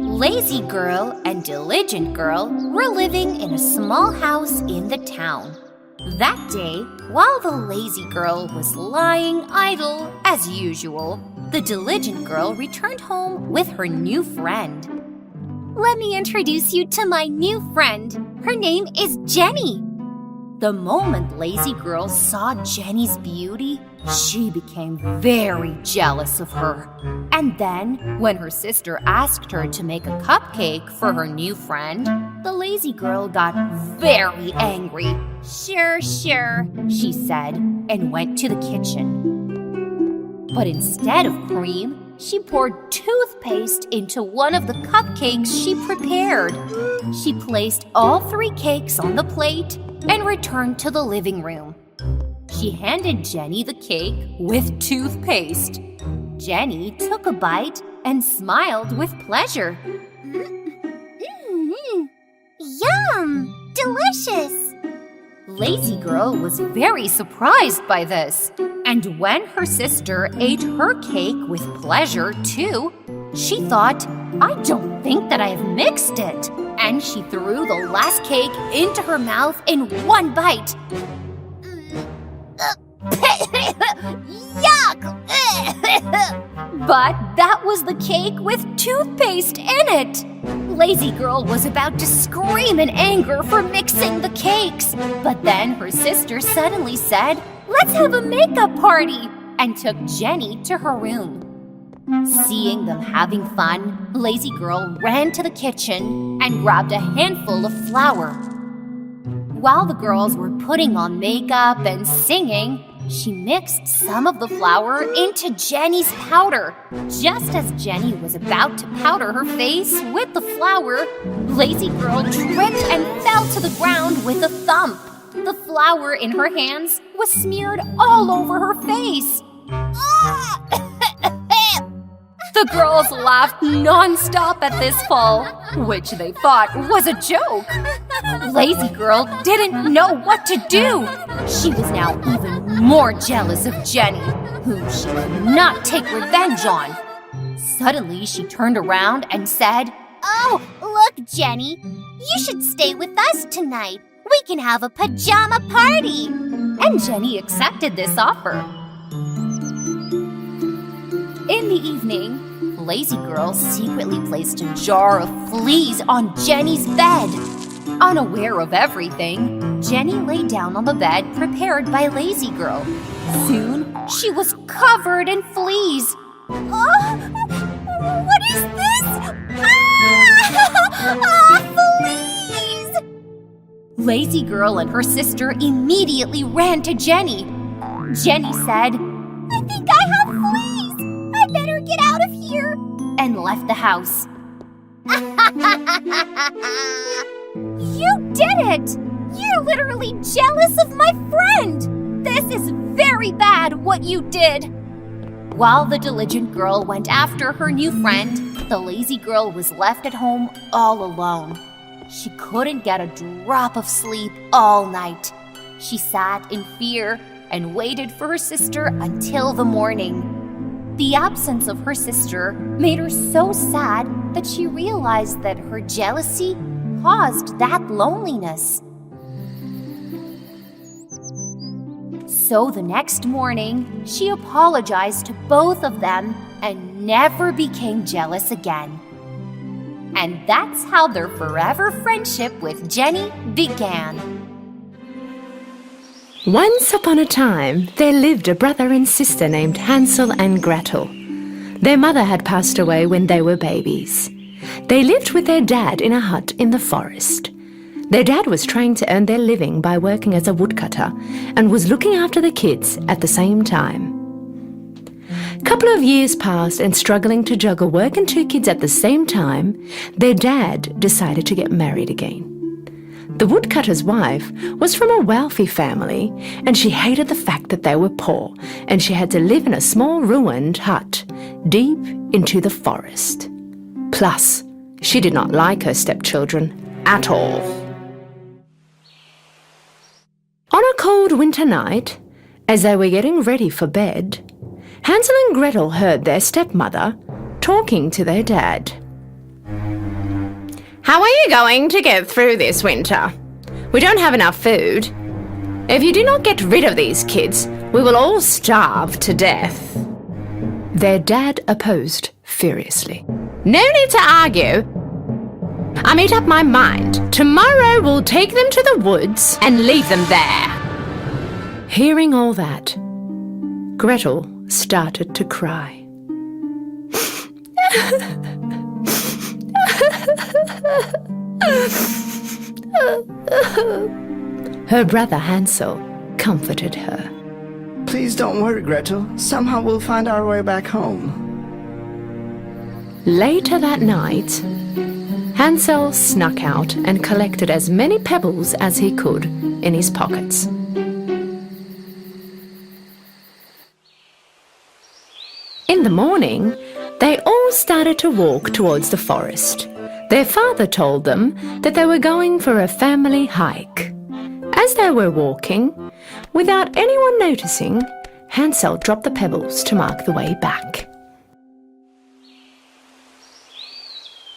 Lazy Girl and Diligent Girl were living in a small house in the town. That day, while the lazy girl was lying idle as usual, the diligent girl returned home with her new friend. Let me introduce you to my new friend. Her name is Jenny. The moment Lazy Girl saw Jenny's beauty, she became very jealous of her. And then, when her sister asked her to make a cupcake for her new friend, the Lazy Girl got very angry. Sure, she said, and went to the kitchen. But instead of cream, she poured toothpaste into one of the cupcakes she prepared. She placed all 3 cakes on the plate and returned to the living room. She handed Jenny the cake with toothpaste. Jenny took a bite and smiled with pleasure. Yum! Delicious! Lazy Girl was very surprised by this, and when her sister ate her cake with pleasure too, she thought, I don't think that I have mixed it, and she threw the last cake into her mouth in one bite. Yuck! But that was the cake with toothpaste in it. Lazy Girl was about to scream in anger for mixing the cakes, but then her sister suddenly said, Let's have a makeup party, and took Jenny to her room. Seeing them having fun, Lazy Girl ran to the kitchen and grabbed a handful of flour. While the girls were putting on makeup and singing, she mixed some of the flour into Jenny's powder. Just as Jenny was about to powder her face with the flour, Lazy Girl tripped and fell to the ground with a thump. The flour in her hands was smeared all over her face. The girls laughed non-stop at this fall, which they thought was a joke. Lazy Girl didn't know what to do. She was now even more jealous of Jenny, whom she could not take revenge on. Suddenly, she turned around and said, Oh, look, Jenny. You should stay with us tonight. We can have a pajama party. And Jenny accepted this offer. In the evening, Lazy Girl secretly placed a jar of fleas on Jenny's bed. Unaware of everything, Jenny lay down on the bed prepared by Lazy Girl. Soon, she was covered in fleas. What is this? Fleas! Lazy Girl and her sister immediately ran to Jenny. Jenny said, I think I have fleas. I better get out of here. And left the house. You did it! You're literally jealous of my friend! This is very bad what you did. While the diligent girl went after her new friend, the lazy girl was left at home all alone. She couldn't get a drop of sleep all night. She sat in fear and waited for her sister until the morning. The absence of her sister made her so sad that she realized that her jealousy caused that loneliness. So the next morning, she apologized to both of them and never became jealous again. And that's how their forever friendship with Jenny began. Once upon a time, there lived a brother and sister named Hansel and Gretel. Their mother had passed away when they were babies. They lived with their dad in a hut in the forest. Their dad was trying to earn their living by working as a woodcutter and was looking after the kids at the same time. A couple of years passed, and struggling to juggle work and 2 kids at the same time, their dad decided to get married again. The woodcutter's wife was from a wealthy family, and she hated the fact that they were poor, and she had to live in a small ruined hut deep into the forest. Plus, she did not like her stepchildren at all. On a cold winter night, as they were getting ready for bed, Hansel and Gretel heard their stepmother talking to their dad. How are you going to get through this winter? We don't have enough food. If you do not get rid of these kids, we will all starve to death." Their dad opposed furiously. "No need to argue. I made up my mind. Tomorrow we'll take them to the woods and leave them there." Hearing all that, Gretel started to cry. Her brother Hansel comforted her. "Please don't worry, Gretel. Somehow we'll find our way back home." Later that night, Hansel snuck out and collected as many pebbles as he could in his pockets. In the morning, they all started to walk towards the forest. Their father told them that they were going for a family hike. As they were walking, without anyone noticing, Hansel dropped the pebbles to mark the way back.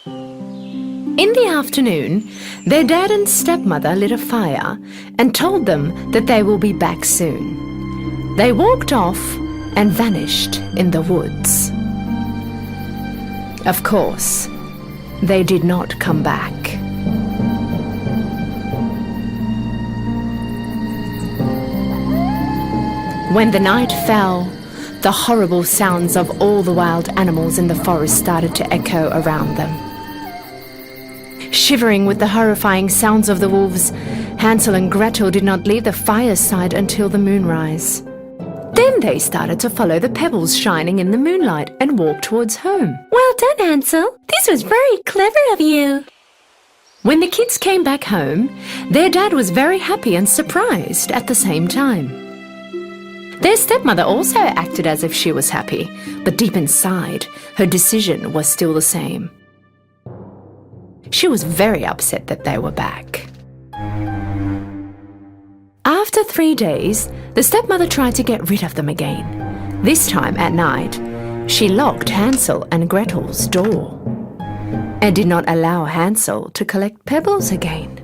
In the afternoon, their dad and stepmother lit a fire and told them that they will be back soon. They walked off and vanished in the woods. Of course, they did not come back. When the night fell, the horrible sounds of all the wild animals in the forest started to echo around them. Shivering with the horrifying sounds of the wolves, Hansel and Gretel did not leave the fireside until the moonrise. Then they started to follow the pebbles shining in the moonlight and walk towards home. Well done, Hansel. This was very clever of you. When the kids came back home, their dad was very happy and surprised at the same time. Their stepmother also acted as if she was happy, but deep inside, her decision was still the same. She was very upset that they were back. After 3 days, the stepmother tried to get rid of them again. This time at night, she locked Hansel and Gretel's door and did not allow Hansel to collect pebbles again.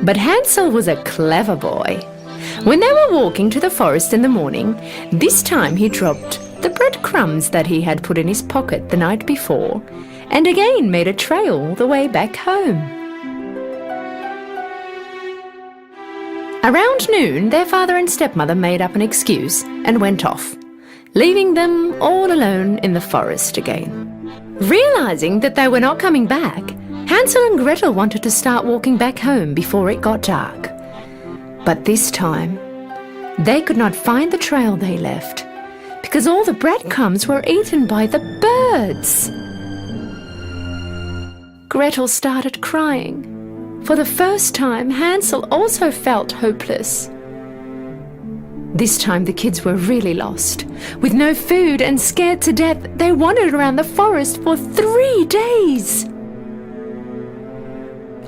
But Hansel was a clever boy. When they were walking to the forest in the morning, this time he dropped the breadcrumbs that he had put in his pocket the night before and again made a trail the way back home. Around noon, their father and stepmother made up an excuse and went off, leaving them all alone in the forest again. Realizing that they were not coming back, Hansel and Gretel wanted to start walking back home before it got dark. But this time, they could not find the trail they left because all the breadcrumbs were eaten by the birds. Gretel started crying. For the first time, Hansel also felt hopeless. This time the kids were really lost. With no food and scared to death, they wandered around the forest for 3 days.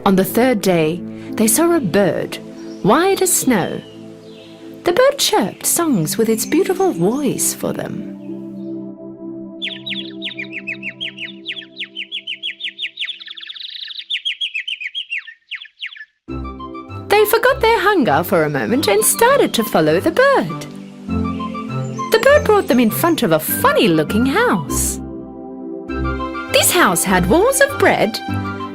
On the 3rd day, they saw a bird, white as snow. The bird chirped songs with its beautiful voice for them. They forgot their hunger for a moment and started to follow the bird. The bird brought them in front of a funny-looking house. This house had walls of bread,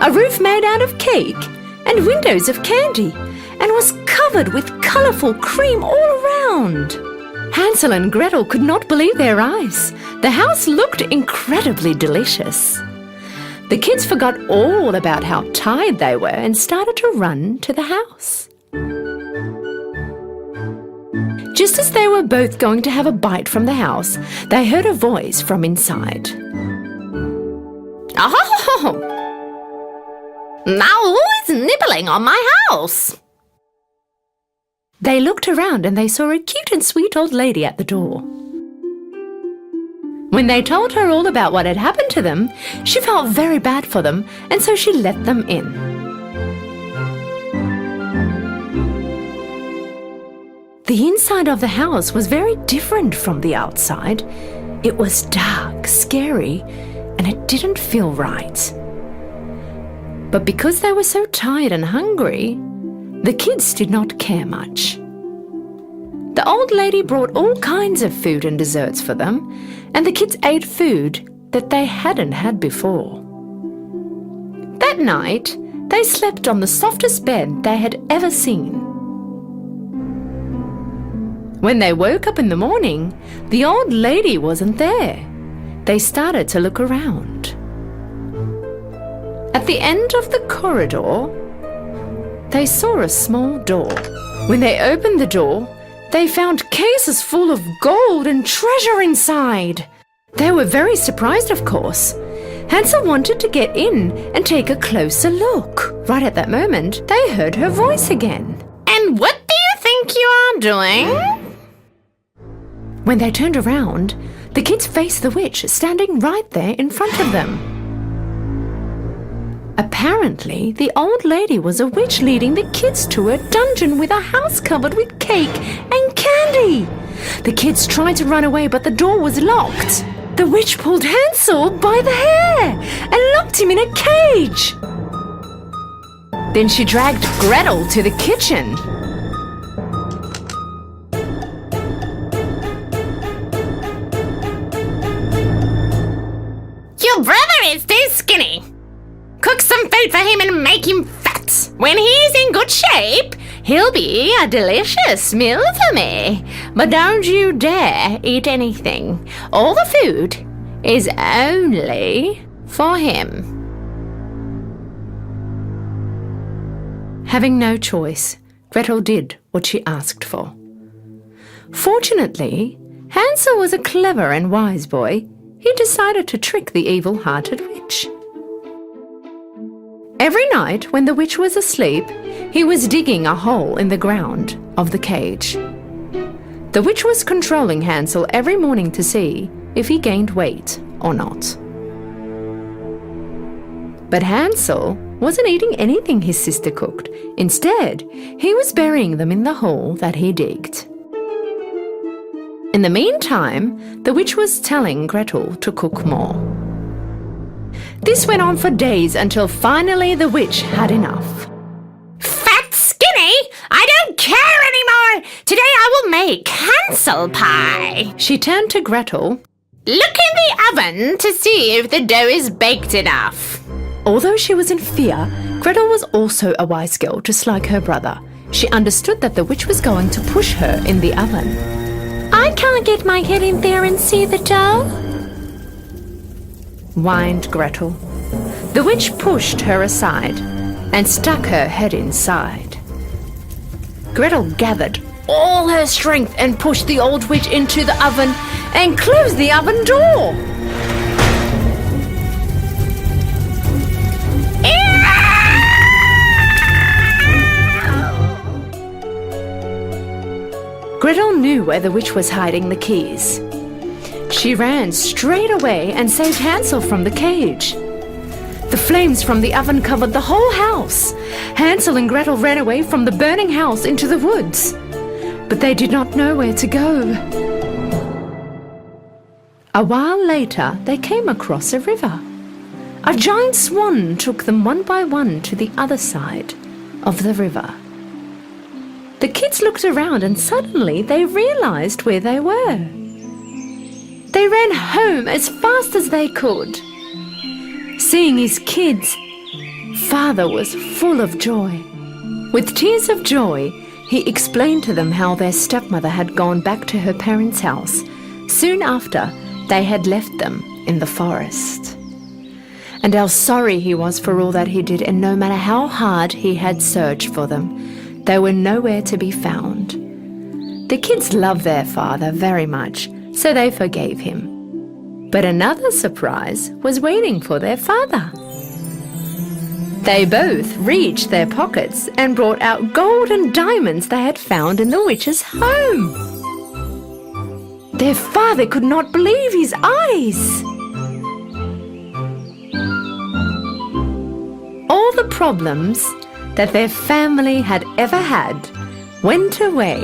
a roof made out of cake, and windows of candy, and was covered with colourful cream all around. Hansel and Gretel could not believe their eyes. The house looked incredibly delicious. The kids forgot all about how tired they were and started to run to the house. Just as they were both going to have a bite from the house, they heard a voice from inside. "Oh! Now who is nibbling on my house?" They looked around and they saw a cute and sweet old lady at the door. When they told her all about what had happened to them, she felt very bad for them, and so she let them in. The inside of the house was very different from the outside. It was dark, scary, and it didn't feel right. But because they were so tired and hungry, the kids did not care much. The old lady brought all kinds of food and desserts for them, and the kids ate food that they hadn't had before. That night, they slept on the softest bed they had ever seen. When they woke up in the morning, the old lady wasn't there. They started to look around. At the end of the corridor, they saw a small door. When they opened the door, they found cases full of gold and treasure inside. They were very surprised, of course. Hansel wanted to get in and take a closer look. Right at that moment, they heard her voice again. And what do you think you are doing? When they turned around, the kids faced the witch standing right there in front of them. Apparently, the old lady was a witch leading the kids to a dungeon with a house covered with cake and candy. The kids tried to run away, but the door was locked. The witch pulled Hansel by the hair and locked him in a cage. Then she dragged Gretel to the kitchen. Your brother is too skinny. Cook some food for him and make him fat. When he's in good shape, he'll be a delicious meal for me. But don't you dare eat anything. All the food is only for him. Having no choice, Gretel did what she asked for. Fortunately, Hansel was a clever and wise boy. He decided to trick the evil-hearted witch. Every night when the witch was asleep, he was digging a hole in the ground of the cage. The witch was controlling Hansel every morning to see if he gained weight or not. But Hansel wasn't eating anything his sister cooked. Instead, he was burying them in the hole that he digged. In the meantime, the witch was telling Gretel to cook more. This went on for days until finally the witch had enough. Fat skinny? I don't care anymore. Today I will make Hansel pie. She turned to Gretel. Look in the oven to see if the dough is baked enough. Although she was in fear, Gretel was also a wise girl just like her brother. She understood that the witch was going to push her in the oven. I can't get my head in there and see the dough, whined Gretel. The witch pushed her aside and stuck her head inside. Gretel gathered all her strength and pushed the old witch into the oven and closed the oven door. Gretel knew where the witch was hiding the keys. She ran straight away and saved Hansel from the cage. The flames from the oven covered the whole house. Hansel and Gretel ran away from the burning house into the woods, but they did not know where to go. A while later, they came across a river. A giant swan took them one by one to the other side of the river. The kids looked around and suddenly they realized where they were. They ran home as fast as they could. Seeing his kids, Father was full of joy. With tears of joy, he explained to them how their stepmother had gone back to her parents' house soon after they had left them in the forest. And how sorry he was for all that he did, and no matter how hard he had searched for them, they were nowhere to be found. The kids loved their father very much, so they forgave him. But another surprise was waiting for their father. They both reached their pockets and brought out gold and diamonds they had found in the witch's home. Their father could not believe his eyes. All the problems that their family had ever had went away,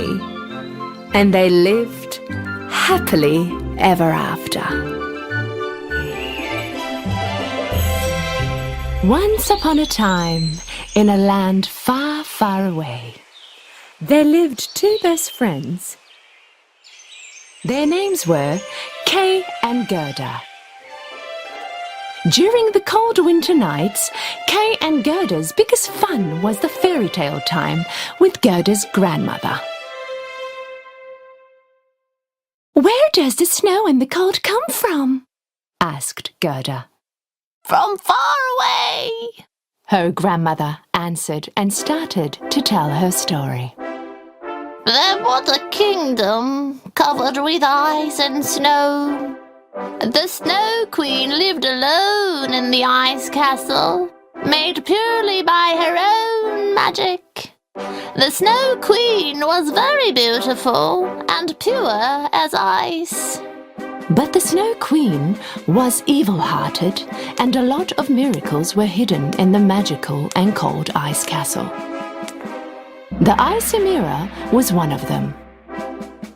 and they lived happily ever after. Once upon a time, in a land far, far away, there lived two best friends. Their names were Kay and Gerda. During the cold winter nights, Kay and Gerda's biggest fun was the fairy tale time with Gerda's grandmother. "Where does the snow and the cold come from?" asked Gerda. From far away. Her grandmother answered and started to tell her story. There was a kingdom covered with ice and snow. The Snow Queen lived alone in the ice castle, made purely by her own magic. The Snow Queen was very beautiful and pure as ice. But the Snow Queen was evil-hearted, and a lot of miracles were hidden in the magical and cold ice castle. The icy mirror was one of them.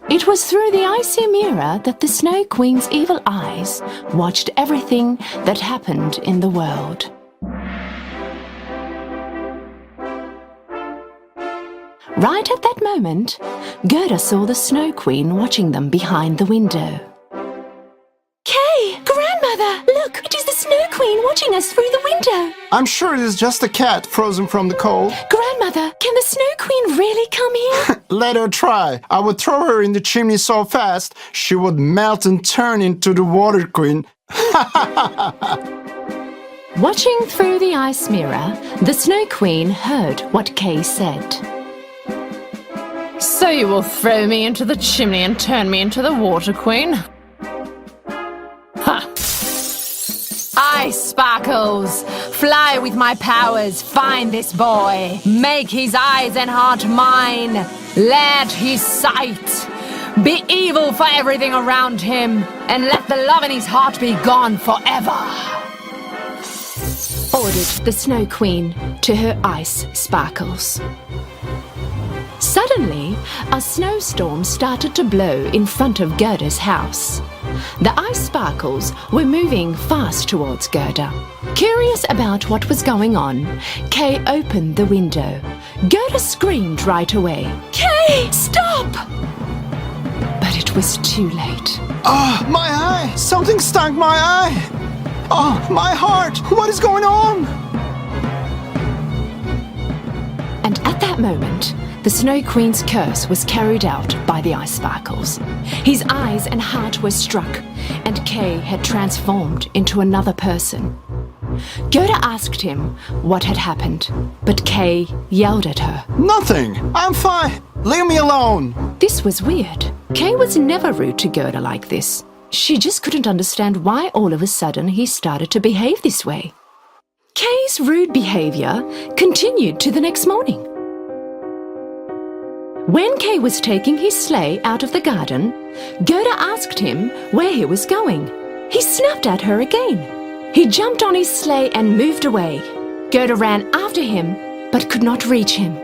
It was through the icy mirror that the Snow Queen's evil eyes watched everything that happened in the world. Right at that moment, Gerda saw the Snow Queen watching them behind the window. "Kay! Grandmother! Look! It is the Snow Queen watching us through the window!" I'm sure it is just a cat frozen from the cold. "Grandmother, can the Snow Queen really come here?" Let her try. I would throw her in the chimney so fast she would melt and turn into the Water Queen. Watching through the ice mirror, the Snow Queen heard what Kay said. "So you will throw me into the chimney and turn me into the Water Queen? Ha! Ice sparkles! Fly with my powers, find this boy. Make his eyes and heart mine. Let his sight be evil for everything around him, and let the love in his heart be gone forever," Ordered the Snow Queen to her ice sparkles. Suddenly, a snowstorm started to blow in front of Gerda's house. The ice sparkles were moving fast towards Gerda. Curious about what was going on, Kay opened the window. Gerda screamed right away, "Kay, stop!" But it was too late. Oh, my eye! Something stung my eye! Oh, my heart! What is going on? And at that moment, the Snow Queen's curse was carried out by the ice sparkles. His eyes and heart were struck, and Kay had transformed into another person. Gerda asked him what had happened, but Kay yelled at her. Nothing! I'm fine! Leave me alone! This was weird. Kay was never rude to Gerda like this. She just couldn't understand why all of a sudden he started to behave this way. Kay's rude behavior continued to the next morning. When Kay was taking his sleigh out of the garden, Gerda asked him where he was going. He snapped at her again. He jumped on his sleigh and moved away. Gerda ran after him, but could not reach him.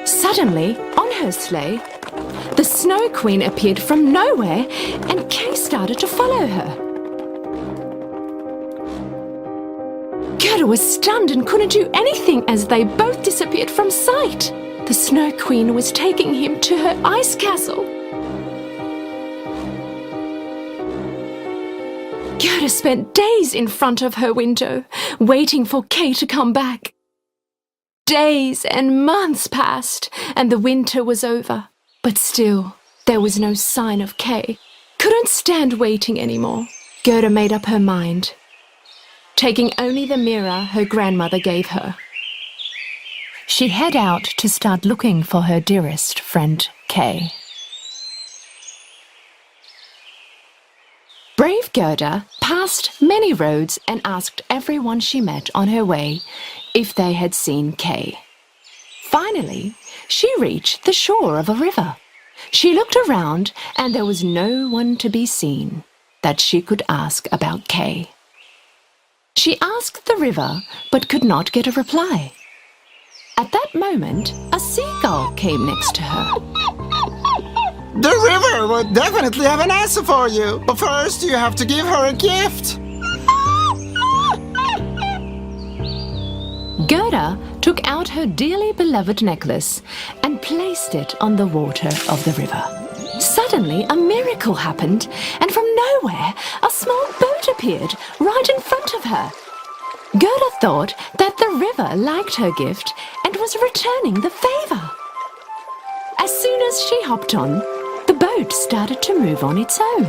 Suddenly, on her sleigh, the Snow Queen appeared from nowhere, and Kay started to follow her. Gerda was stunned and couldn't do anything as they both disappeared from sight. The Snow Queen was taking him to her ice castle. Gerda spent days in front of her window, waiting for Kay to come back. Days and months passed, and the winter was over. But still, there was no sign of Kay. Couldn't stand waiting anymore. Gerda made up her mind, taking only the mirror her grandmother gave her. She head out to start looking for her dearest friend, Kay. Brave Gerda passed many roads and asked everyone she met on her way if they had seen Kay. Finally, she reached the shore of a river. She looked around and there was no one to be seen that she could ask about Kay. She asked the river but could not get a reply. At that moment, a seagull came next to her. The river would definitely have an answer for you, but first you have to give her a gift. Gerda took out her dearly beloved necklace and placed it on the water of the river. Suddenly, a miracle happened, and from nowhere, a small boat appeared right in front of her. Gerda thought that the river liked her gift and was returning the favor. As soon as she hopped on, the boat started to move on its own.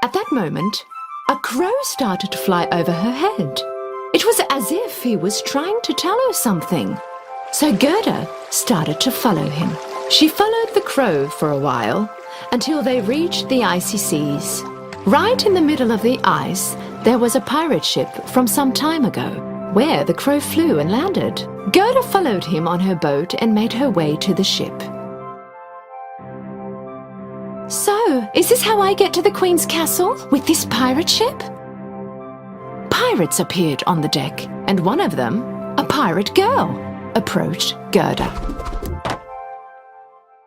At that moment, a crow started to fly over her head. It was as if he was trying to tell her something. So Gerda started to follow him. She followed the crow for a while until they reached the icy seas. Right in the middle of the ice, there was a pirate ship from some time ago, where the crow flew and landed. Gerda followed him on her boat and made her way to the ship. So, is this how I get to the Queen's castle? With this pirate ship? Pirates appeared on the deck, and one of them, a pirate girl, approached Gerda.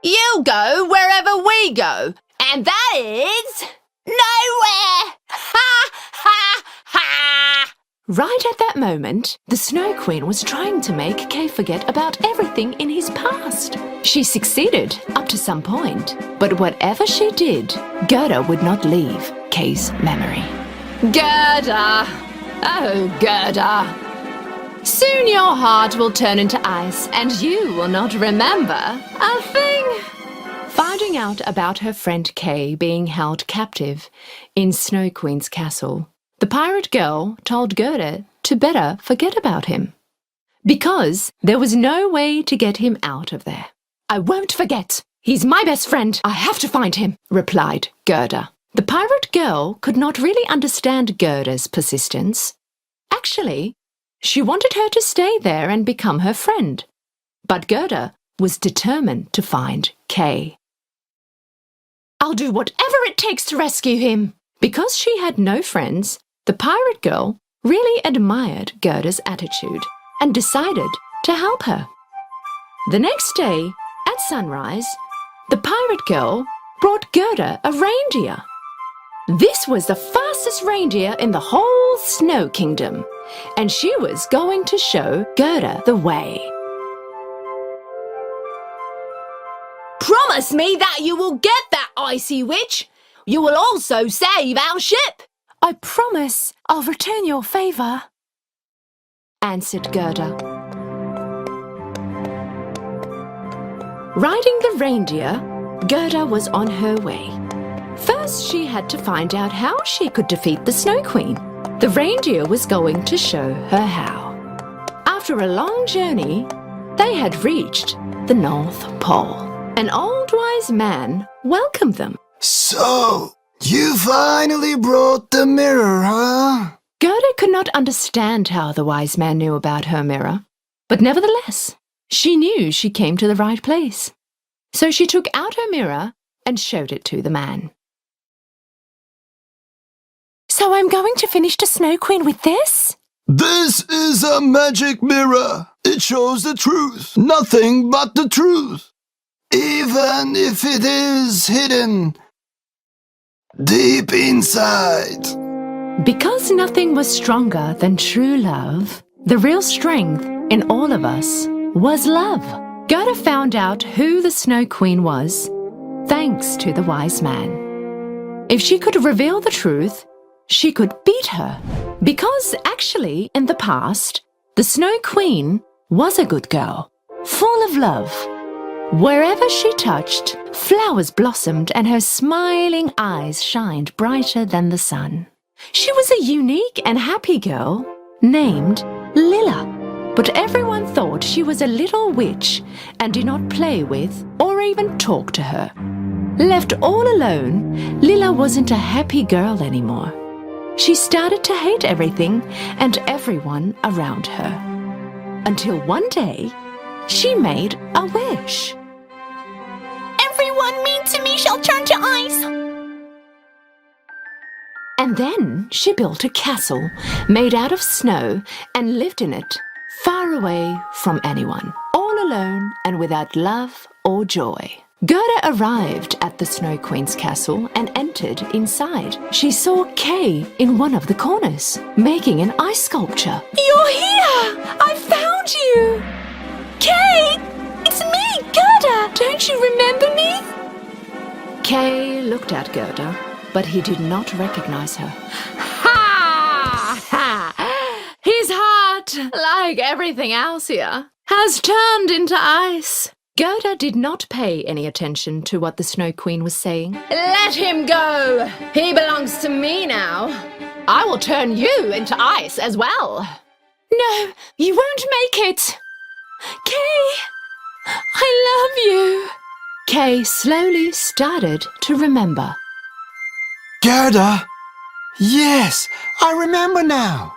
You go wherever we go, and that is nowhere! Ha ha ha! Right at that moment, the Snow Queen was trying to make Kay forget about everything in his past. She succeeded up to some point, but whatever she did, Gerda would not leave Kay's memory. Gerda! Oh, Gerda! Soon your heart will turn into ice, and you will not remember a thing. Finding out about her friend Kay being held captive in Snow Queen's castle, the pirate girl told Gerda to better forget about him, because there was no way to get him out of there. I won't forget. He's my best friend. I have to find him, replied Gerda. The pirate girl could not really understand Gerda's persistence. Actually, she wanted her to stay there and become her friend. But Gerda was determined to find Kay. I'll do whatever it takes to rescue him. Because she had no friends, the pirate girl really admired Gerda's attitude and decided to help her. The next day, at sunrise, the pirate girl brought Gerda a reindeer. This was the fastest reindeer in the whole Snow Kingdom, and she was going to show Gerda the way. Promise me that you will get that icy witch. You will also save our ship. I promise I'll return your favour, answered Gerda. Riding the reindeer, Gerda was on her way. First, she had to find out how she could defeat the Snow Queen. The reindeer was going to show her how. After a long journey, they had reached the North Pole. An old wise man welcomed them. So, you finally brought the mirror, huh? Gerda could not understand how the wise man knew about her mirror, but nevertheless, she knew she came to the right place. So she took out her mirror and showed it to the man. So I'm going to finish the Snow Queen with this? This is a magic mirror. It shows the truth, nothing but the truth. Even if it is hidden deep inside. Because nothing was stronger than true love, the real strength in all of us was love. Gerda found out who the Snow Queen was, thanks to the wise man. If she could reveal the truth, she could beat her. Because actually, in the past, the Snow Queen was a good girl, full of love. Wherever she touched, flowers blossomed and her smiling eyes shined brighter than the sun. She was a unique and happy girl named Lilla, but everyone thought she was a little witch and did not play with or even talk to her. Left all alone, Lilla wasn't a happy girl anymore. She started to hate everything and everyone around her. Until one day, she made a wish. Everyone mean to me shall turn to ice. And then she built a castle made out of snow and lived in it, far away from anyone, all alone and without love or joy. Gerda arrived at the Snow Queen's castle and entered inside. She saw Kay in one of the corners, making an ice sculpture. You're here! I found you! Kay! It's me, Gerda! Don't you remember me? Kay looked at Gerda, but he did not recognize her. Ha! Ha! His heart, like everything else here, has turned into ice. Gerda did not pay any attention to what the Snow Queen was saying. Let him go! He belongs to me now. I will turn you into ice as well. No, you won't make it! Kay! I love you! Kay slowly started to remember. Gerda? Yes, I remember now.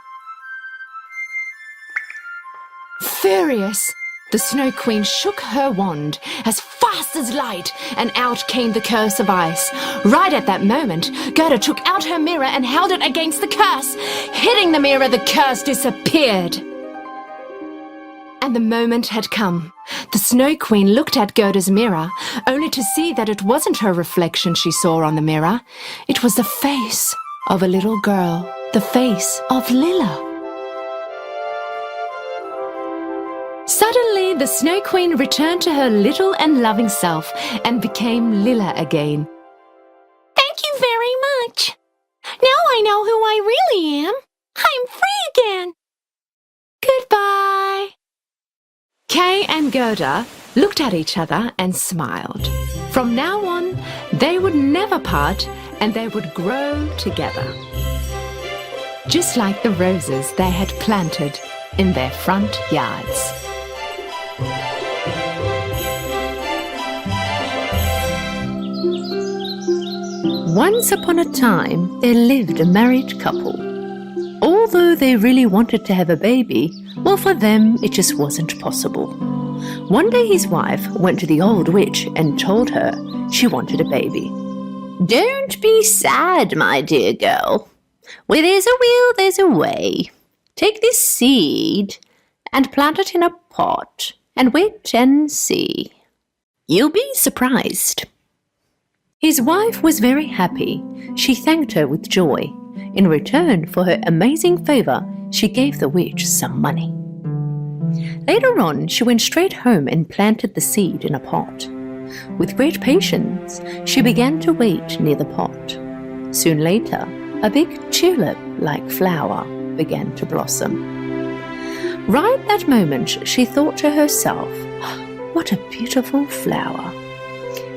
Furious, the Snow Queen shook her wand as fast as light, and out came the curse of ice. Right at that moment, Gerda took out her mirror and held it against the curse. Hitting the mirror, the curse disappeared. And the moment had come. The Snow Queen looked at Gerda's mirror, only to see that it wasn't her reflection she saw on the mirror. It was the face of a little girl, the face of Lilla. Suddenly, the Snow Queen returned to her little and loving self and became Lilla again. Thank you very much. Now I know who I really am. I'm free again. Goodbye. Kay and Gerda looked at each other and smiled. From now on, they would never part and they would grow together. Just like the roses they had planted in their front yards. Once upon a time, there lived a married couple. Although they really wanted to have a baby, well, for them, it just wasn't possible. One day his wife went to the old witch and told her she wanted a baby. "Don't be sad, my dear girl. Where there's a will, there's a way. Take this seed and plant it in a pot and wait and see. You'll be surprised." His wife was very happy. She thanked her with joy. In return for her amazing favor, she gave the witch some money. Later on, she went straight home and planted the seed in a pot. With great patience, she began to wait near the pot. Soon later, a big tulip-like flower began to blossom. Right that moment, she thought to herself, "What a beautiful flower."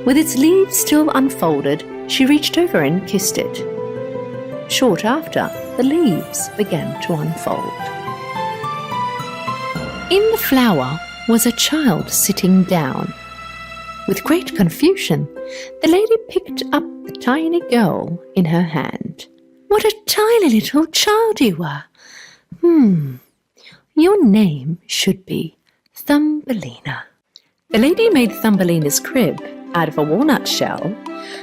With its leaves still unfolded, she reached over and kissed it. Short after, the leaves began to unfold. In the flower was a child sitting down. With great confusion, the lady picked up the tiny girl in her hand. "What a tiny little child you are! Your name should be Thumbelina." The lady made Thumbelina's crib out of a walnut shell,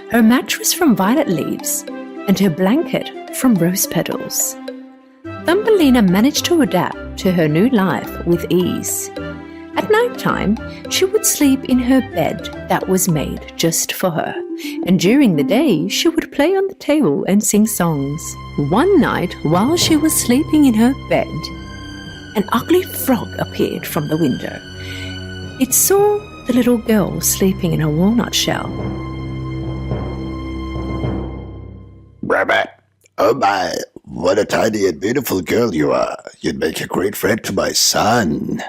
her mattress from violet leaves, and her blanket from rose petals. Thumbelina managed to adapt to her new life with ease. At night time, she would sleep in her bed that was made just for her, and during the day she would play on the table and sing songs. One night, while she was sleeping in her bed, an ugly frog appeared from the window. It saw the little girl sleeping in a walnut shell. Rabbit, oh my, what a tiny and beautiful girl you are. You'd make a great friend to my son.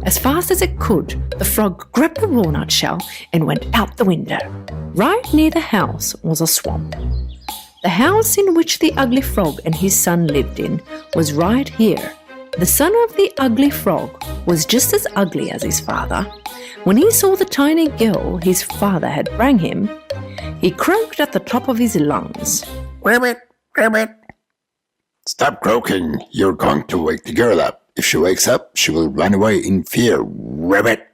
As fast as it could, the frog grabbed the walnut shell and went out the window. Right near the house was a swamp. The house in which the ugly frog and his son lived in was right here. The son of the ugly frog was just as ugly as his father. When he saw the tiny girl his father had brought him, he croaked at the top of his lungs. Rabbit, rabbit. Stop croaking. You're going to wake the girl up. If she wakes up, she will run away in fear. Rabbit.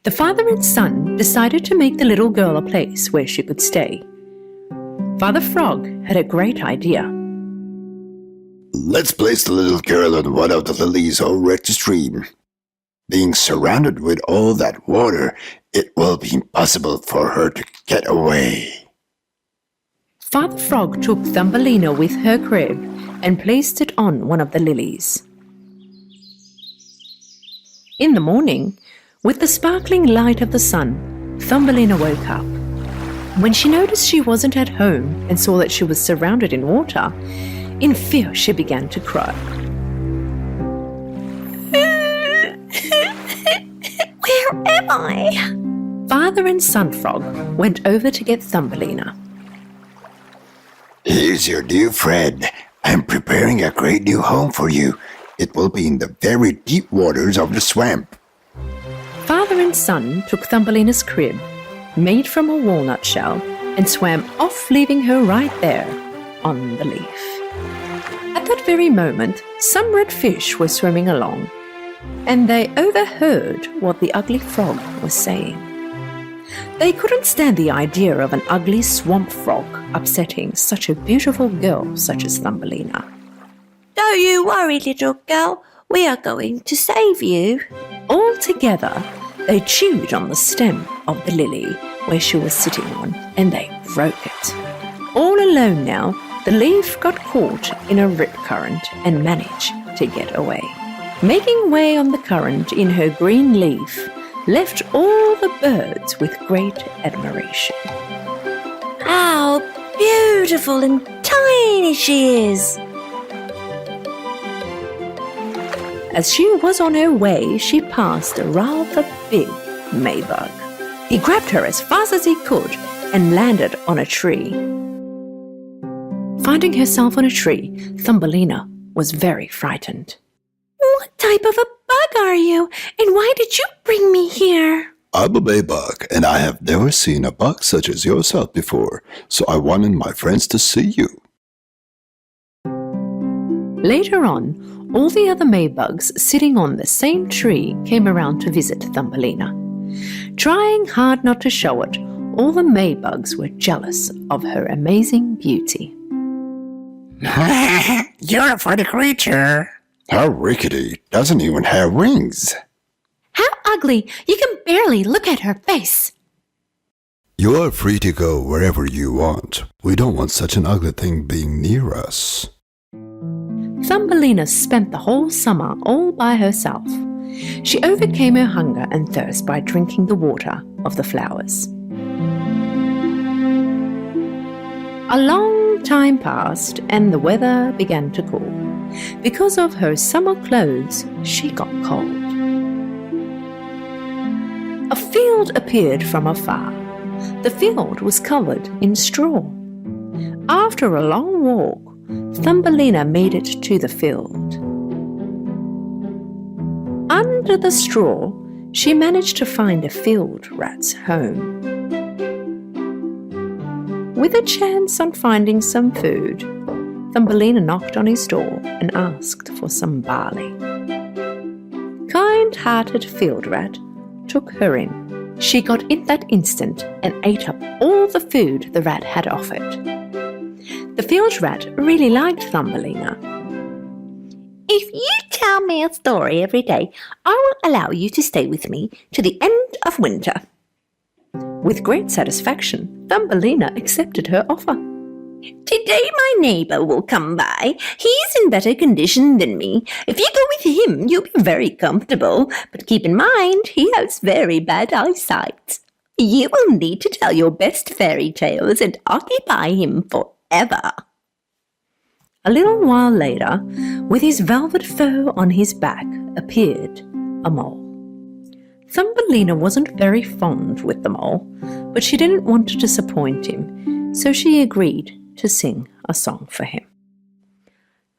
The father and son decided to make the little girl a place where she could stay. Father Frog had a great idea. Let's place the little girl on one of the lilies over at the stream. Being surrounded with all that water, it will be impossible for her to get away. Father Frog took Thumbelina with her crib and placed it on one of the lilies. In the morning, with the sparkling light of the sun, Thumbelina woke up. When she noticed she wasn't at home and saw that she was surrounded in water, in fear she began to cry. Where am I? Father and Son Frog went over to get Thumbelina. Here's your new friend. I'm preparing a great new home for you. It will be in the very deep waters of the swamp. Father and son took Thumbelina's crib, made from a walnut shell, and swam off, leaving her right there on the leaf. At that very moment, some red fish were swimming along, and they overheard what the ugly frog was saying. They couldn't stand the idea of an ugly swamp frog upsetting such a beautiful girl such as Thumbelina. Don't you worry, little girl. We are going to save you. All together, they chewed on the stem of the lily where she was sitting on, and they broke it. All alone now, the leaf got caught in a rip current and managed to get away. Making way on the current in her green leaf left all the birds with great admiration. How beautiful and tiny she is. As she was on her way, she passed a rather big maybug. He grabbed her as fast as he could and landed on a tree. Finding herself on a tree, Thumbelina was very frightened. What type of a bug are you? And why did you bring me here? I'm a maybug, and I have never seen a bug such as yourself before, so I wanted my friends to see you. Later on, all the other maybugs sitting on the same tree came around to visit Thumbelina. Trying hard not to show it, all the maybugs were jealous of her amazing beauty. You're a funny creature. How rickety, doesn't even have wings. How ugly. You can barely look at her face. You are free to go wherever you want. We don't want such an ugly thing being near us. Thumbelina spent the whole summer all by herself. She overcame her hunger and thirst by drinking the water of the flowers. A long time passed and the weather began to cool. Because of her summer clothes, she got cold. A field appeared from afar. The field was covered in straw. After a long walk, Thumbelina made it to the field. Under the straw, she managed to find a field rat's home. With a chance on finding some food, Thumbelina knocked on his door and asked for some barley. Kind-hearted field rat took her in. She got in that instant and ate up all the food the rat had offered. The field rat really liked Thumbelina. If you tell me a story every day, I will allow you to stay with me to the end of winter. With great satisfaction, Thumbelina accepted her offer. Today my neighbour will come by. He's in better condition than me. If you go with him, you'll be very comfortable. But keep in mind, he has very bad eyesight. You will need to tell your best fairy tales and occupy him forever. A little while later, with his velvet fur on his back, appeared a mole. Thumbelina wasn't very fond with the mole, but she didn't want to disappoint him, so she agreed to sing a song for him.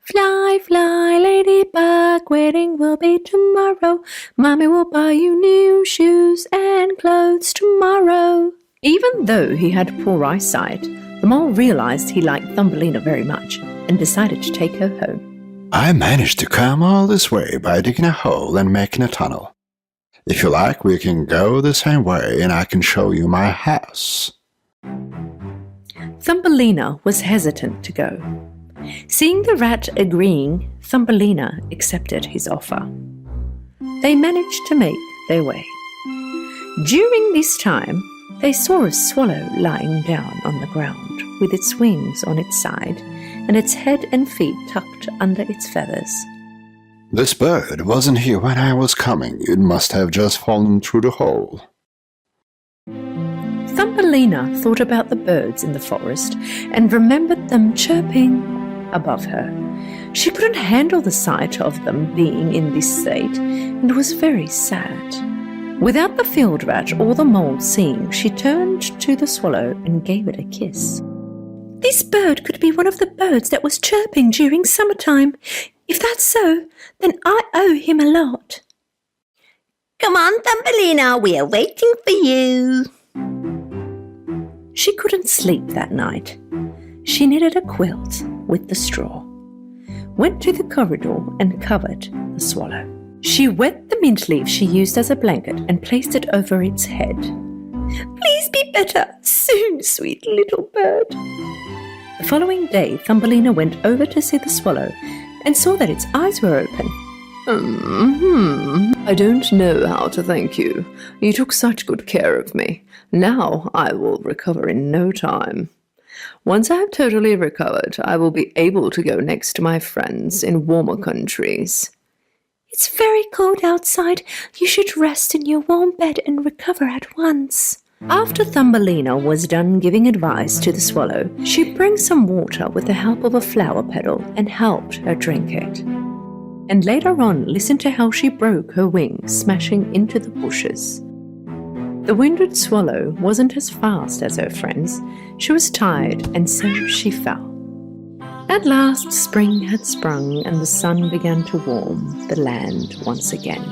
Fly, fly, ladybug, wedding will be tomorrow. Mommy will buy you new shoes and clothes tomorrow. Even though he had poor eyesight, the mole realized he liked Thumbelina very much and decided to take her home. I managed to come all this way by digging a hole and making a tunnel. If you like, we can go the same way and I can show you my house. Thumbelina was hesitant to go. Seeing the rat agreeing, Thumbelina accepted his offer. They managed to make their way. During this time, they saw a swallow lying down on the ground with its wings on its side and its head and feet tucked under its feathers. This bird wasn't here when I was coming. It must have just fallen through the hole. Thumbelina thought about the birds in the forest and remembered them chirping above her. She couldn't handle the sight of them being in this state and was very sad. Without the field rat or the mole seeing, she turned to the swallow and gave it a kiss. This bird could be one of the birds that was chirping during summertime. If that's so, then I owe him a lot. Come on, Thumbelina, we are waiting for you. She couldn't sleep that night. She knitted a quilt with the straw, went to the corridor and covered the swallow. She wet the mint leaf she used as a blanket and placed it over its head. Please be better soon, sweet little bird. The following day, Thumbelina went over to see the swallow and saw that its eyes were open. I don't know how to thank you. You took such good care of me. Now I will recover in no time. Once I have totally recovered, I will be able to go next to my friends in warmer countries. It's very cold outside. You should rest in your warm bed and recover at once. After Thumbelina was done giving advice to the swallow, she brought some water with the help of a flower petal and helped her drink it. And later on listened to how she broke her wings, smashing into the bushes. The wounded swallow wasn't as fast as her friends. She was tired, and so she fell. At last, spring had sprung, and the sun began to warm the land once again.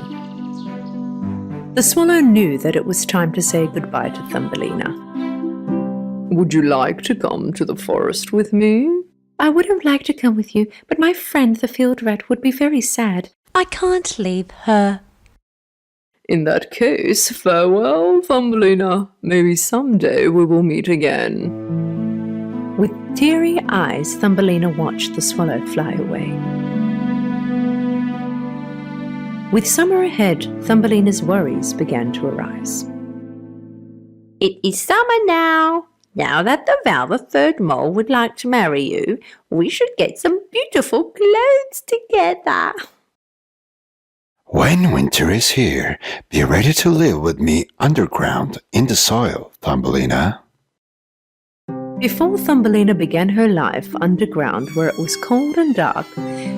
The swallow knew that it was time to say goodbye to Thumbelina. Would you like to come to the forest with me? I would have liked to come with you, but my friend the field rat would be very sad. I can't leave her. In that case, farewell, Thumbelina. Maybe someday we will meet again. With teary eyes, Thumbelina watched the swallow fly away. With summer ahead, Thumbelina's worries began to arise. It is summer now. Now that the third mole would like to marry you, we should get some beautiful clothes together. When winter is here, be ready to live with me underground in the soil, Thumbelina. Before Thumbelina began her life underground where it was cold and dark,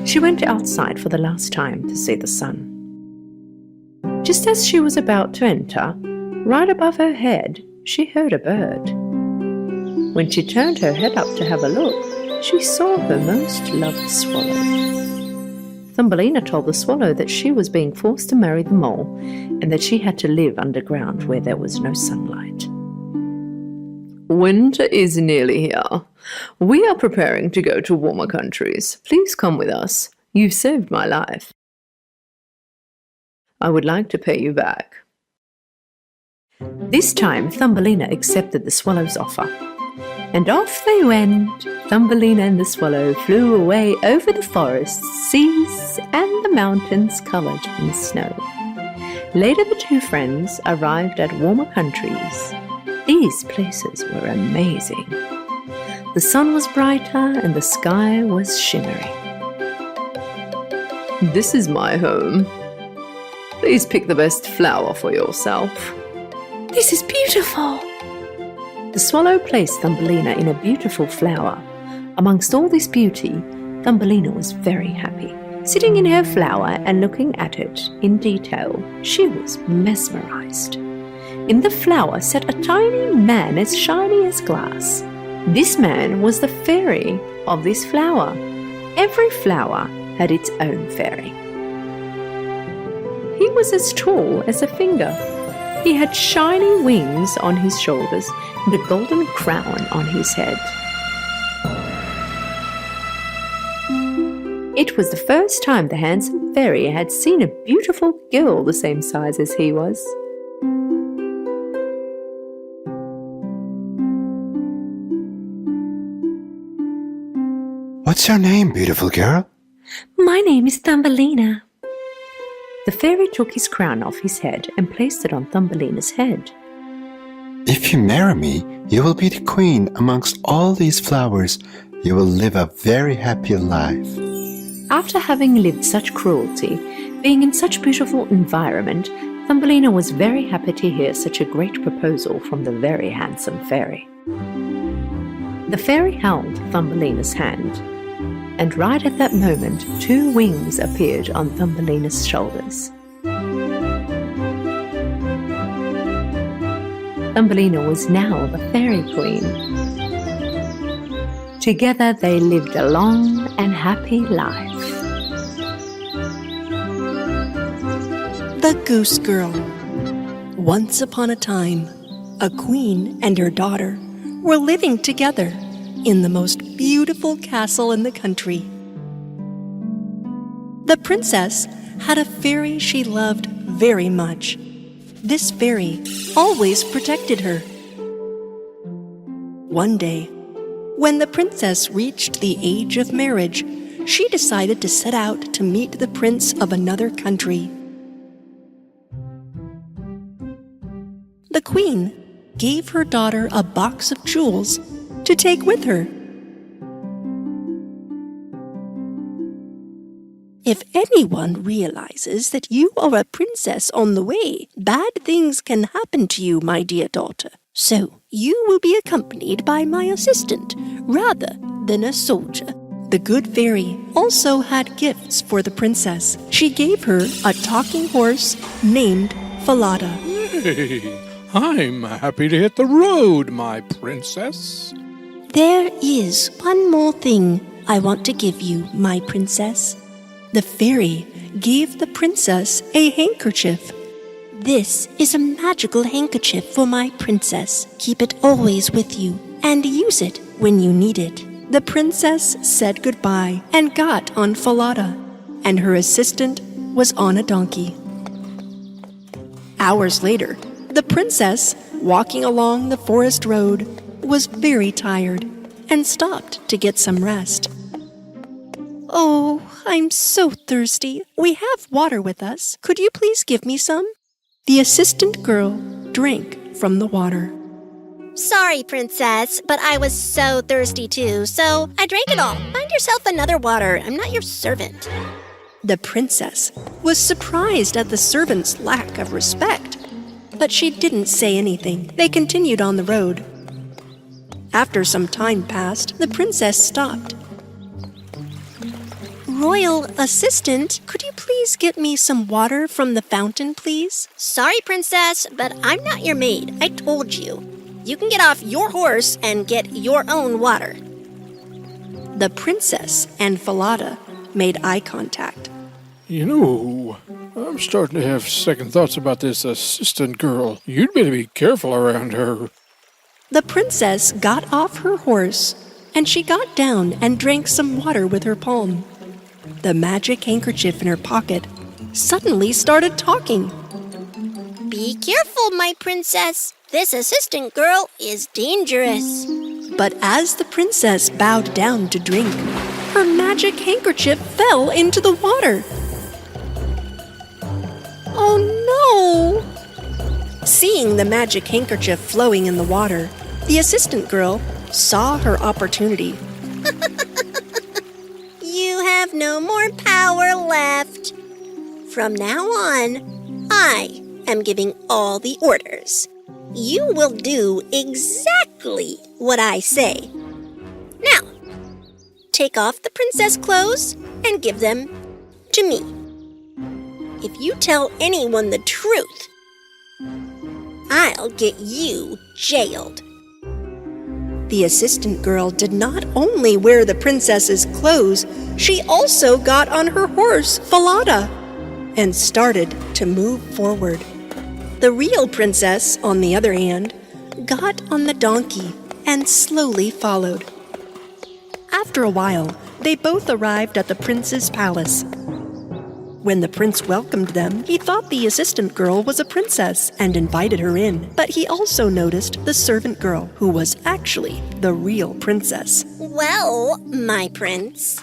she went outside for the last time to see the sun. Just as she was about to enter, right above her head, she heard a bird. When she turned her head up to have a look, she saw her most loved swallow. Thumbelina told the swallow that she was being forced to marry the mole and that she had to live underground where there was no sunlight. Winter is nearly here. We are preparing to go to warmer countries. Please come with us. You've saved my life. I would like to pay you back. This time, Thumbelina accepted the swallow's offer. And off they went. Thumbelina and the swallow flew away over the forests, seas, and the mountains covered in snow. Later, the two friends arrived at warmer countries. These places were amazing. The sun was brighter and the sky was shimmering. This is my home. Please pick the best flower for yourself. This is beautiful. The swallow placed Thumbelina in a beautiful flower. Amongst all this beauty, Thumbelina was very happy. Sitting in her flower and looking at it in detail, she was mesmerized. In the flower sat a tiny man as shiny as glass. This man was the fairy of this flower. Every flower had its own fairy. He was as tall as a finger. He had shiny wings on his shoulders and a golden crown on his head. It was the first time the handsome fairy had seen a beautiful girl the same size as he was. What's your name, beautiful girl? My name is Thumbelina. The fairy took his crown off his head and placed it on Thumbelina's head. If you marry me, you will be the queen amongst all these flowers. You will live a very happy life. After having lived such cruelty, being in such beautiful environment, Thumbelina was very happy to hear such a great proposal from the very handsome fairy. The fairy held Thumbelina's hand, and right at that moment 2 wings appeared on Thumbelina's shoulders. Thumbelina was now the fairy queen. Together they lived a long and happy life. The Goose Girl. Once upon a time, a queen and her daughter were living together in the most beautiful castle in the country. The princess had a fairy she loved very much. This fairy always protected her. One day, when the princess reached the age of marriage, she decided to set out to meet the prince of another country. The queen gave her daughter a box of jewels to take with her. If anyone realizes that you are a princess on the way, bad things can happen to you, my dear daughter. So you will be accompanied by my assistant rather than a soldier. The good fairy also had gifts for the princess. She gave her a talking horse named Falada. Hey, I'm happy to hit the road, my princess. There is one more thing I want to give you, my princess. The fairy gave the princess a handkerchief. This is a magical handkerchief for my princess. Keep it always with you and use it when you need it. The princess said goodbye and got on Falada, and her assistant was on a donkey. Hours later, the princess, walking along the forest road, was very tired and stopped to get some rest. Oh, I'm so thirsty. We have water with us. Could you please give me some? The assistant girl drank from the water. Sorry, princess, but I was so thirsty too, so I drank it all. Find yourself another water. I'm not your servant. The princess was surprised at the servant's lack of respect, but she didn't say anything. They continued on the road. After some time passed, the princess stopped. Royal assistant, could you please get me some water from the fountain, please? Sorry, princess, but I'm not your maid. I told you. You can get off your horse and get your own water. The princess and Falada made eye contact. You know, I'm starting to have second thoughts about this assistant girl. You'd better be careful around her. The princess got off her horse, and she got down and drank some water with her palm. The magic handkerchief in her pocket suddenly started talking. Be careful, my princess. This assistant girl is dangerous. But as the princess bowed down to drink, her magic handkerchief fell into the water. Oh no! Seeing the magic handkerchief flowing in the water, the assistant girl saw her opportunity. You have no more power left. From now on, I am giving all the orders. You will do exactly what I say. Now, take off the princess clothes and give them to me. If you tell anyone the truth, I'll get you jailed. The assistant girl did not only wear the princess's clothes, she also got on her horse, Falada, and started to move forward. The real princess, on the other hand, got on the donkey and slowly followed. After a while, they both arrived at the prince's palace. When the prince welcomed them, he thought the assistant girl was a princess and invited her in. But he also noticed the servant girl, who was actually the real princess. Well, my prince,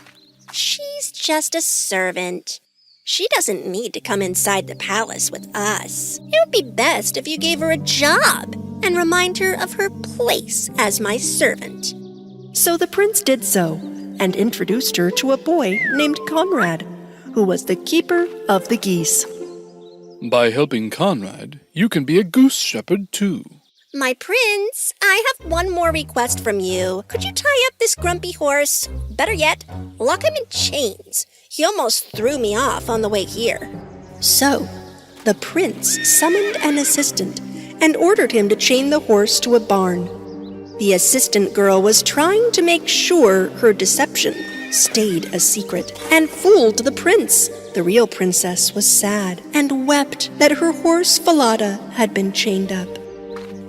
she's just a servant. She doesn't need to come inside the palace with us. It would be best if you gave her a job and remind her of her place as my servant." So the prince did so, and introduced her to a boy named Conrad, who was the keeper of the geese. By helping Conrad, you can be a goose shepherd too. "My prince, I have one more request from you. Could you tie up this grumpy horse? Better yet, lock him in chains. He almost threw me off on the way here." So the prince summoned an assistant and ordered him to chain the horse to a barn. The assistant girl was trying to make sure her deception stayed a secret and fooled the prince. The real princess was sad and wept that her horse Falada had been chained up.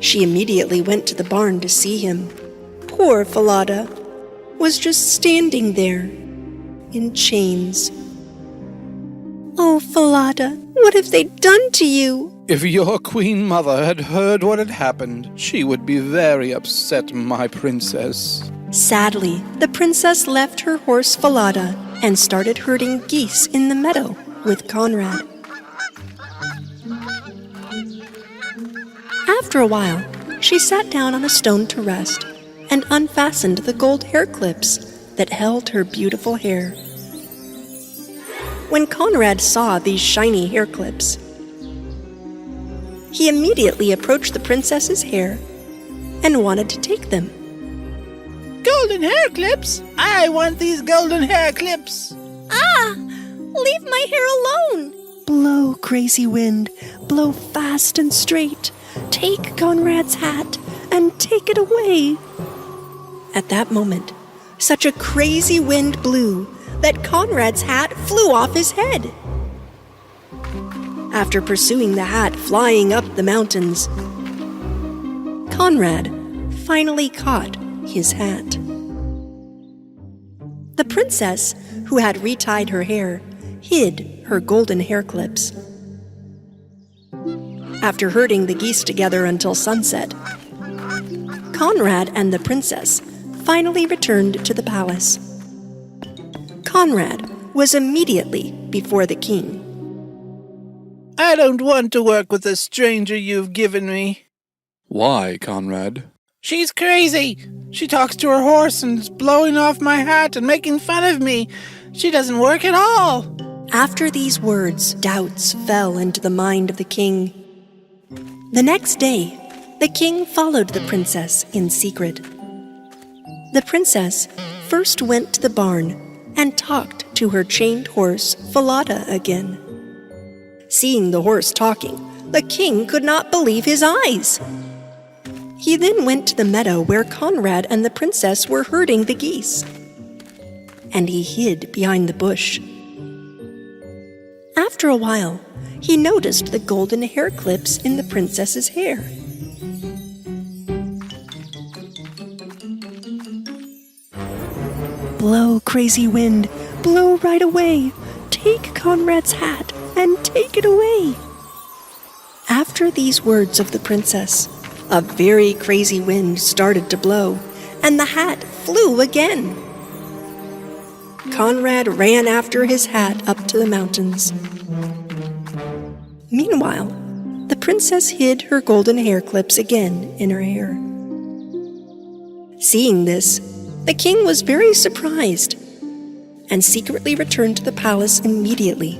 She immediately went to the barn to see him. Poor Falada was just standing there in chains. "Oh, Falada, what have they done to you?" If your queen mother had heard what had happened, she would be very upset, my princess. Sadly, the princess left her horse Falada and started herding geese in the meadow with Conrad. After a while, she sat down on a stone to rest and unfastened the gold hair clips that held her beautiful hair. When Conrad saw these shiny hair clips, he immediately approached the princess's hair and wanted to take them. Golden hair clips? I want these golden hair clips. "Ah! Leave my hair alone!" Blow, crazy wind, blow fast and straight. Take Conrad's hat and take it away. At that moment, such a crazy wind blew that Conrad's hat flew off his head. After pursuing the hat flying up the mountains, Conrad finally caught his hat. The princess, who had retied her hair, hid her golden hair clips. After herding the geese together until sunset, Conrad and the princess finally returned to the palace. Conrad was immediately before the king. I don't want to work with the stranger you've given me. Why, Conrad? She's crazy. She talks to her horse and is blowing off my hat and making fun of me. She doesn't work at all. After these words, doubts fell into the mind of the king. The next day, the king followed the princess in secret. The princess first went to the barn and talked to her chained horse, Falada, again. Seeing the horse talking, the king could not believe his eyes. He then went to the meadow where Conrad and the princess were herding the geese, and he hid behind the bush. After a while, he noticed the golden hair clips in the princess's hair. Blow, crazy wind, blow right away. Take Conrad's hat and take it away. After these words of the princess, a very crazy wind started to blow, and the hat flew again. Conrad ran after his hat up to the mountains. Meanwhile, the princess hid her golden hair clips again in her hair. Seeing this, the king was very surprised and secretly returned to the palace immediately.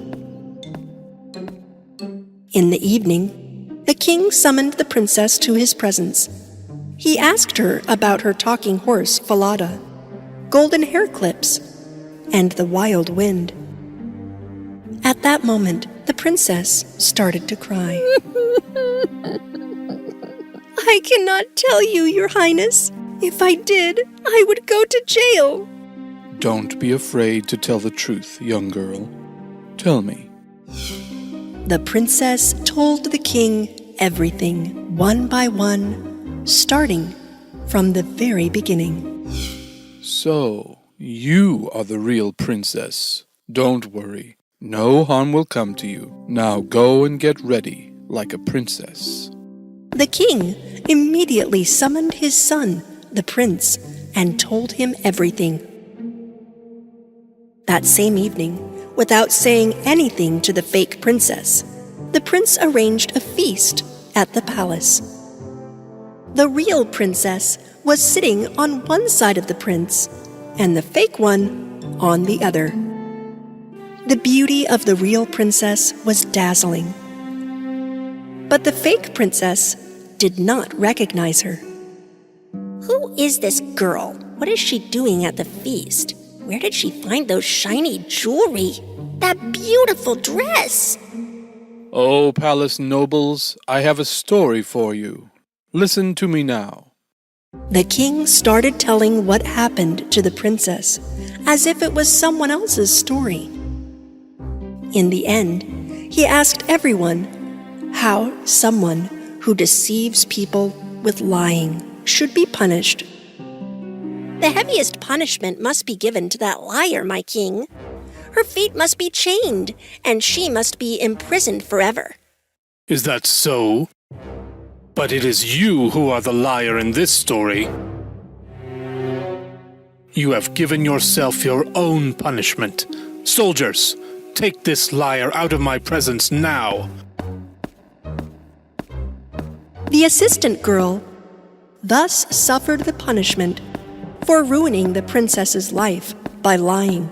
In the evening, the king summoned the princess to his presence. He asked her about her talking horse, Falada, golden hair clips, and the wild wind. At that moment, the princess started to cry. I cannot tell you, Your Highness. If I did, I would go to jail. Don't be afraid to tell the truth, young girl. Tell me. The princess told the king everything, one by one, starting from the very beginning. So, you are the real princess. Don't worry. No harm will come to you. Now go and get ready like a princess. The king immediately summoned his son, the prince, and told him everything. That same evening, Without saying anything to the fake princess, the prince arranged a feast at the palace. The real princess was sitting on one side of the prince, and the fake one on the other. The beauty of the real princess was dazzling. But the fake princess did not recognize her. Who is this girl? What is she doing at the feast? Where did she find those shiny jewelry? That beautiful dress! Oh, palace nobles, I have a story for you. Listen to me now. The king started telling what happened to the princess, as if it was someone else's story. In the end, he asked everyone how someone who deceives people with lying should be punished. The heaviest punishment must be given to that liar, my king. Her feet must be chained, and she must be imprisoned forever. Is that so? But it is you who are the liar in this story. You have given yourself your own punishment. Soldiers, take this liar out of my presence now. The assistant girl thus suffered the punishment for ruining the princess's life by lying.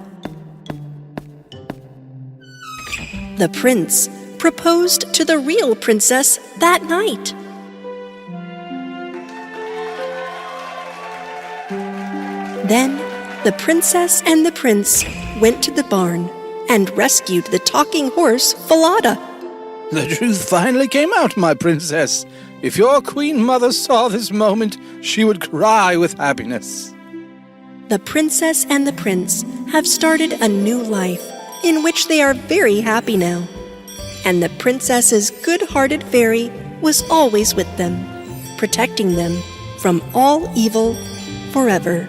The prince proposed to the real princess that night. Then the princess and the prince went to the barn and rescued the talking horse, Falada. The truth finally came out, my princess. If your queen mother saw this moment, she would cry with happiness. The princess and the prince have started a new life in which they are very happy now. And the princess's good-hearted fairy was always with them, protecting them from all evil forever.